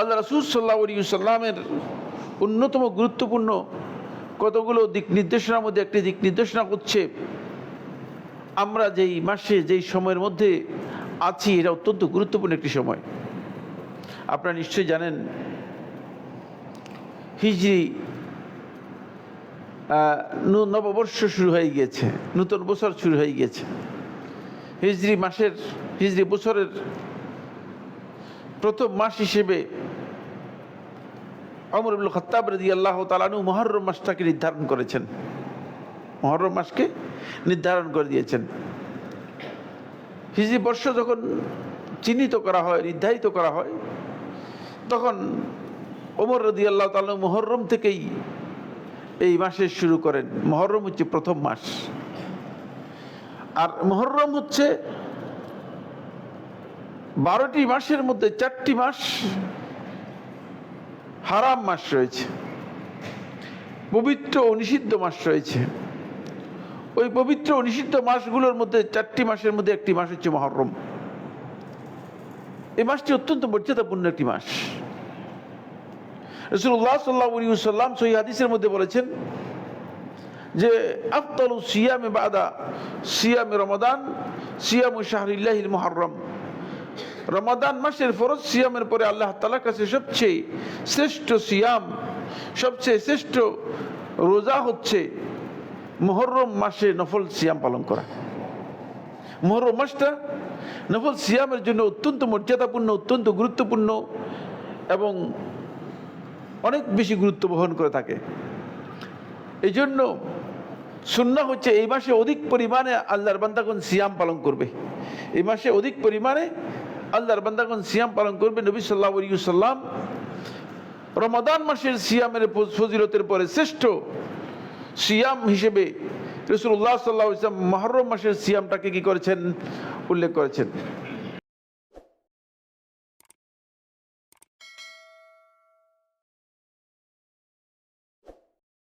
আল্লাহ রাসূল সাল্লাল্লাহু আলাইহি ওয়াসাল্লামের অন্যতম গুরুত্বপূর্ণ কতগুলো দিক নির্দেশনার মধ্যে একটি দিক নির্দেশনা হচ্ছে আমরা যেই মাসে যেই সময়ের মধ্যে আছি এটা অত্যন্ত গুরুত্বপূর্ণ একটি সময়। আপনারা নিশ্চয়ই জানেন হিজরি নববর্ষ শুরু হয়ে গিয়েছে, নতুন বছর শুরু হয়ে গিয়েছে। হিজরি বছরের প্রথম মাস হিসেবে ওমর ইবনে খাত্তাব রাদিয়াল্লাহু তাআলা আনহু মুহররম মাসটাকে নির্ধারণ করেছেন, মুহররম মাসকে নির্ধারণ করে দিয়েছেন। হিজরি বর্ষ যখন চিহ্নিত করা হয়, নির্ধারিত করা হয়, তখন ওমর রাদিয়াল্লাহু তাআলা মুহররম থেকেই এই মাসে শুরু করেন। মুহররম হচ্ছে প্রথম মাস, আর মুহররম হচ্ছে 12টি মাসের মধ্যে 4টি মাস হারাম মাস রয়েছে, পবিত্র ও নিষিদ্ধ মাস রয়েছে। ওই পবিত্র ও নিষিদ্ধ মাসগুলোর মধ্যে 4টি মাসের মধ্যে একটি মাস হচ্ছে মুহররম। এই মাসটি অত্যন্ত মর্যাদাপূর্ণ একটি মাস। রাসূলুল্লাহ সাল্লাল্লাহু আলাইহি ওয়াসাল্লাম সহিহ হাদিসের মধ্যে বলেছেন যে আফদালু সিয়ামে বাদা সিয়ামে রমাদান সিয়ামু শাহরিল্লাহিল মুহররম। রমাদান মাসের ফরজ সিয়ামের পরে আল্লাহ তাআলার কাছে সবচেয়ে শ্রেষ্ঠ সিয়াম, সবচেয়ে শ্রেষ্ঠ রোজা হচ্ছে মুহররম মাসে নফল সিয়াম পালন করা। মুহররম মাসটা নফল সিয়ামের জন্য অত্যন্ত মর্যাদাপূর্ণ, অত্যন্ত গুরুত্বপূর্ণ এবং অনেক বেশি গুরুত্ব বহন করে থাকে। এই জন্য সুন্নাহ হচ্ছে এই মাসে অধিক পরিমাণে আল্লাহর বান্দাগণ সিয়াম পালন করবে। এই মাসে অধিক পরিমাণে আল্লাহর বান্দাগণ সিয়াম পালন করবে। নবী সাল্লাল্লাহু আলাইহি ওয়াসাল্লাম রমাদান মাসের সিয়ামের ফজিলতের পরে শ্রেষ্ঠ সিয়াম হিসেবে রাসূলুল্লাহ সাল্লাল্লাহু আলাইহি ওয়াসাল্লাম মুহররম মাসের সিয়ামটাকে কি করেছেন, উল্লেখ করেছেন।